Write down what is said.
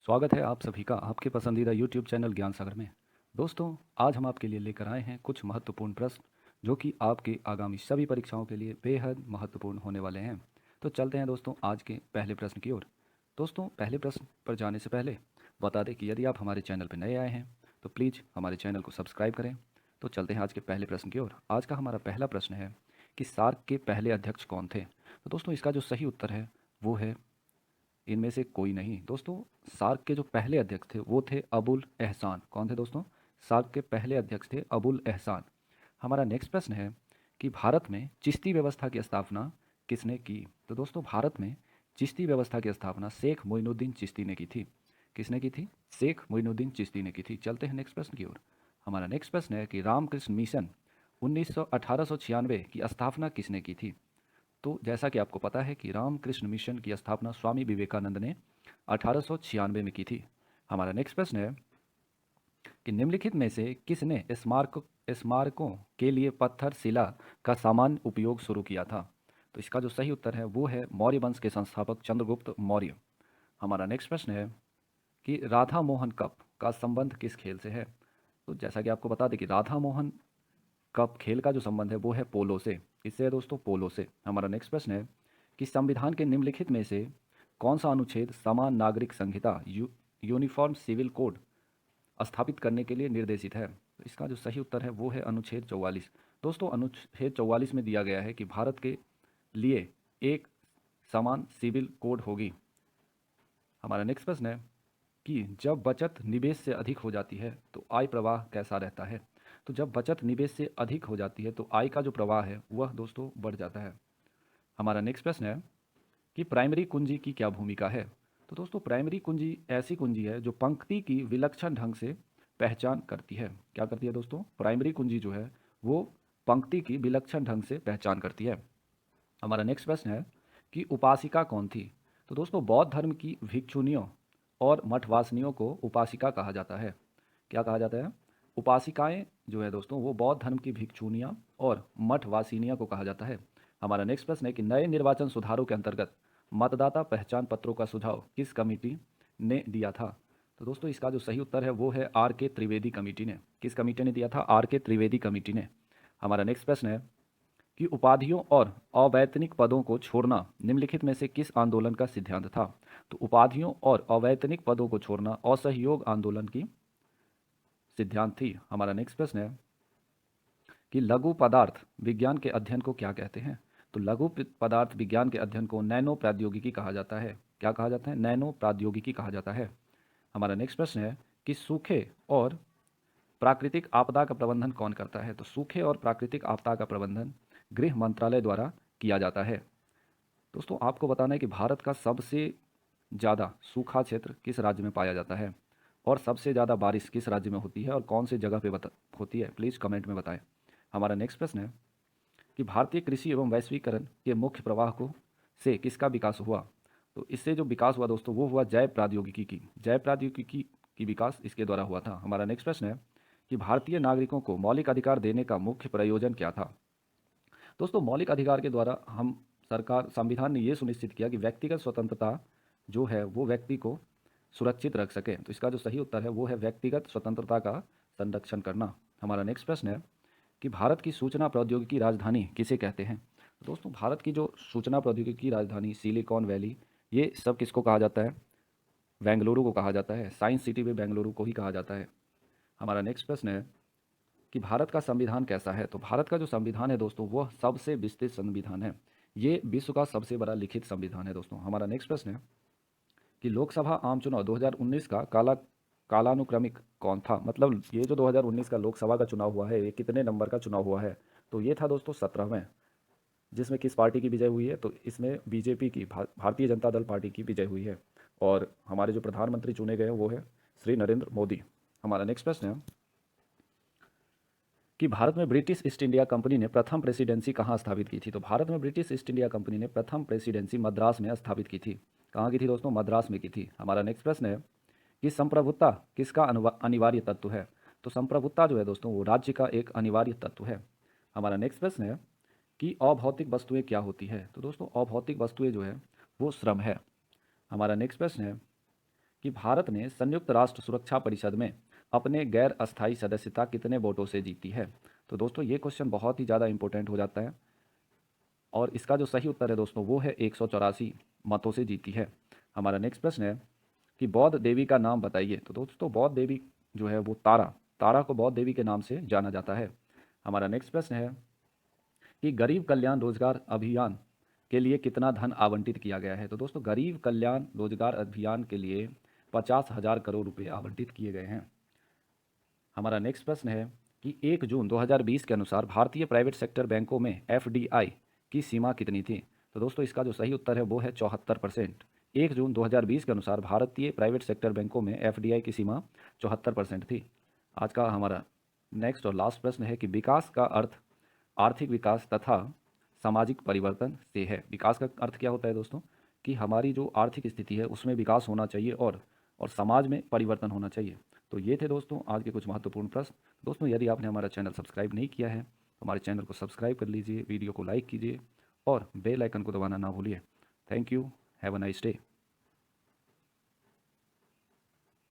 स्वागत है आप सभी का आपके पसंदीदा YouTube चैनल ज्ञान सागर में। दोस्तों, आज हम आपके लिए लेकर आए हैं कुछ महत्वपूर्ण प्रश्न जो कि आपके आगामी सभी परीक्षाओं के लिए बेहद महत्वपूर्ण होने वाले हैं। तो चलते हैं दोस्तों आज के पहले प्रश्न की ओर। दोस्तों, पहले प्रश्न पर जाने से पहले बता दें कि यदि आप हमारे चैनल पर नए आए हैं तो प्लीज़ हमारे चैनल को सब्सक्राइब करें। तो चलते हैं आज के पहले प्रश्न की ओर। आज का हमारा पहला प्रश्न है कि सार्क के पहले अध्यक्ष कौन थे। तो दोस्तों, इसका जो सही उत्तर है वो है इनमें से कोई नहीं। दोस्तों, सार्क के जो पहले अध्यक्ष थे वो थे अबुल एहसान। कौन थे दोस्तों? सार्क के पहले अध्यक्ष थे अबुल एहसान। हमारा नेक्स्ट प्रश्न है कि भारत में चिश्ती व्यवस्था की स्थापना किसने की। तो दोस्तों, भारत में चिश्ती व्यवस्था की स्थापना शेख मोइनुद्दीन चिश्ती ने की थी। किसने की थी? शेख मोइनुद्दीन चिश्ती ने की थी। चलते हैं नेक्स्ट प्रश्न की ओर। हमारा नेक्स्ट प्रश्न है कि रामकृष्ण मिशन 1896 की स्थापना किसने की थी। तो जैसा कि आपको पता है कि रामकृष्ण मिशन की स्थापना स्वामी विवेकानंद ने 1896 में की थी। हमारा नेक्स्ट प्रश्न है कि निम्नलिखित में से किसने स्मारकों के लिए पत्थर शिला का सामान्य उपयोग शुरू किया था। तो इसका जो सही उत्तर है वो है मौर्य वंश के संस्थापक चंद्रगुप्त मौर्य। हमारा नेक्स्ट प्रश्न है कि राधा मोहन कप का संबंध किस खेल से है। तो जैसा कि आपको बता दें कि राधा मोहन कप खेल का जो संबंध है वो है पोलो से। इससे है दोस्तों पोलो से। हमारा नेक्स्ट प्रश्न है कि संविधान के निम्नलिखित में से कौन सा अनुच्छेद समान नागरिक संहिता यूनिफॉर्म सिविल कोड स्थापित करने के लिए निर्देशित है। तो इसका जो सही उत्तर है वो है अनुच्छेद 44। दोस्तों, अनुच्छेद 44 में दिया गया है कि भारत के लिए एक समान सिविल कोड होगी। हमारा नेक्स्ट प्रश्न है कि जब बचत निवेश से अधिक हो जाती है तो आय प्रवाह कैसा रहता है। तो जब बचत निवेश से अधिक हो जाती है तो आय का जो प्रवाह है वह दोस्तों बढ़ जाता है। हमारा नेक्स्ट प्रश्न है कि प्राइमरी कुंजी की क्या भूमिका है। तो दोस्तों, प्राइमरी कुंजी ऐसी कुंजी है जो पंक्ति की विलक्षण ढंग से पहचान करती है। क्या करती है दोस्तों? प्राइमरी कुंजी जो है वो पंक्ति की विलक्षण ढंग से पहचान करती है। हमारा नेक्स्ट प्रश्न है कि उपासिका कौन थी। तो दोस्तों, बौद्ध धर्म की भिक्षुनियों और मठवासिनियों को उपासिका कहा जाता है। क्या कहा जाता है? उपासिकाएं जो है दोस्तों वो बौद्ध धर्म की भिक्षुनियाँ और मठवासिनियाँ को कहा जाता है। हमारा नेक्स्ट प्रश्न है कि नए निर्वाचन सुधारों के अंतर्गत मतदाता पहचान पत्रों का सुझाव किस कमेटी ने दिया था। तो दोस्तों, इसका जो सही उत्तर है वो है आर के त्रिवेदी कमेटी ने। किस कमेटी ने दिया था? आर के त्रिवेदी कमेटी ने। हमारा नेक्स्ट प्रश्न है कि उपाधियों और अवैतनिक पदों को छोड़ना निम्नलिखित में से किस आंदोलन का सिद्धांत था। तो उपाधियों और अवैतनिक पदों को छोड़ना असहयोग आंदोलन की सिद्धांत थी। हमारा नेक्स्ट प्रश्न है कि लघु पदार्थ विज्ञान के अध्ययन को क्या कहते हैं। तो लघु पदार्थ विज्ञान के अध्ययन को नैनो प्रौद्योगिकी कहा जाता है। क्या कहा जाता है? नैनो प्रौद्योगिकी कहा जाता है। हमारा नेक्स्ट प्रश्न है कि सूखे और प्राकृतिक आपदा का प्रबंधन कौन करता है। तो सूखे और प्राकृतिक आपदा का प्रबंधन गृह मंत्रालय द्वारा किया जाता है। दोस्तों, आपको बताना है कि भारत का सबसे ज़्यादा सूखा क्षेत्र किस राज्य में पाया जाता है और सबसे ज़्यादा बारिश किस राज्य में होती है और कौन सी जगह पे होती है, प्लीज़ कमेंट में बताएं। हमारा नेक्स्ट प्रश्न है कि भारतीय कृषि एवं वैश्वीकरण के मुख्य प्रवाह को से किसका विकास हुआ। तो इससे जो विकास हुआ दोस्तों वो हुआ जैव प्रौद्योगिकी की। जैव प्रौद्योगिकी की विकास इसके द्वारा हुआ था। हमारा नेक्स्ट प्रश्न है कि भारतीय नागरिकों को मौलिक अधिकार देने का मुख्य प्रयोजन क्या था। दोस्तों, मौलिक अधिकार के द्वारा हम सरकार संविधान ने ये सुनिश्चित किया कि व्यक्तिगत स्वतंत्रता जो है वो व्यक्ति को सुरक्षित रख सके। तो इसका जो सही उत्तर है वो है व्यक्तिगत स्वतंत्रता का संरक्षण करना। हमारा नेक्स्ट प्रश्न है कि भारत की सूचना प्रौद्योगिकी राजधानी किसे कहते हैं। दोस्तों, भारत की जो सूचना प्रौद्योगिकी राजधानी सिलिकॉन वैली ये सब किसको कहा जाता है? बेंगलुरु को कहा जाता है। साइंस सिटी भी बेंगलुरु को ही कहा जाता है। हमारा नेक्स्ट प्रश्न है कि भारत का संविधान कैसा है। तो भारत का जो संविधान है दोस्तों वह सबसे विस्तृत संविधान है। ये विश्व का सबसे बड़ा लिखित संविधान है दोस्तों। हमारा नेक्स्ट प्रश्न है कि लोकसभा आम चुनाव 2019 का कालानुक्रमिक कौन था। मतलब ये जो 2019 का लोकसभा का चुनाव हुआ है ये कितने नंबर का चुनाव हुआ है। तो ये था दोस्तों 17वें। जिसमें किस पार्टी की विजय हुई है। तो इसमें बीजेपी की भारतीय जनता दल पार्टी की विजय हुई है और हमारे जो प्रधानमंत्री चुने गए हैं वो है श्री नरेंद्र मोदी। हमारा नेक्स्ट प्रश्न है कि भारत में ब्रिटिश ईस्ट इंडिया कंपनी ने प्रथम प्रेसिडेंसी कहाँ स्थापित की थी। तो भारत में ब्रिटिश ईस्ट इंडिया कंपनी ने प्रथम प्रेसिडेंसी मद्रास में स्थापित की थी। कहाँ की थी दोस्तों? मद्रास में की थी। हमारा नेक्स्ट प्रश्न है कि संप्रभुता किसका अनिवार्य तत्व है। तो संप्रभुता जो है दोस्तों वो राज्य का एक अनिवार्य तत्व है। हमारा नेक्स्ट प्रश्न है कि अभौतिक वस्तुएं क्या होती है। तो दोस्तों अभौतिक वस्तुएं जो है वो श्रम है। हमारा नेक्स्ट प्रश्न है कि भारत ने संयुक्त राष्ट्र सुरक्षा परिषद में अपने गैर अस्थायी सदस्यता कितने वोटों से जीती है। तो दोस्तों ये क्वेश्चन बहुत ही ज़्यादा इंपॉर्टेंट हो जाता है और इसका जो सही उत्तर है दोस्तों वो है 184 मतों से जीती है। हमारा नेक्स्ट प्रश्न है कि बौद्ध देवी का नाम बताइए। तो दोस्तों बौद्ध देवी जो है वो तारा को बौद्ध देवी के नाम से जाना जाता है। हमारा नेक्स्ट प्रश्न है कि गरीब कल्याण रोजगार अभियान के लिए कितना धन आवंटित किया गया है। तो दोस्तों गरीब कल्याण रोजगार अभियान के लिए 50,000 करोड़ रुपए आवंटित किए गए हैं। हमारा नेक्स्ट प्रश्न है कि 1 जून 2020 के अनुसार भारतीय प्राइवेट सेक्टर बैंकों में एफडीआई की सीमा कितनी थी। तो दोस्तों इसका जो सही उत्तर है वो है 74%। 1 जून 2020 के अनुसार भारतीय प्राइवेट सेक्टर बैंकों में एफडीआई की सीमा 74% थी। आज का हमारा नेक्स्ट और लास्ट प्रश्न है कि विकास का अर्थ आर्थिक विकास तथा सामाजिक परिवर्तन से है। विकास का अर्थ क्या होता है दोस्तों कि हमारी जो आर्थिक स्थिति है उसमें विकास होना चाहिए और समाज में परिवर्तन होना चाहिए। तो ये थे दोस्तों आज के कुछ महत्वपूर्ण प्रश्न। दोस्तों यदि आपने हमारा चैनल सब्सक्राइब नहीं किया है तो हमारे चैनल को सब्सक्राइब कर लीजिए, वीडियो को लाइक कीजिए और बेल आइकन को दबाना ना भूलिए। Thank you, have a nice day.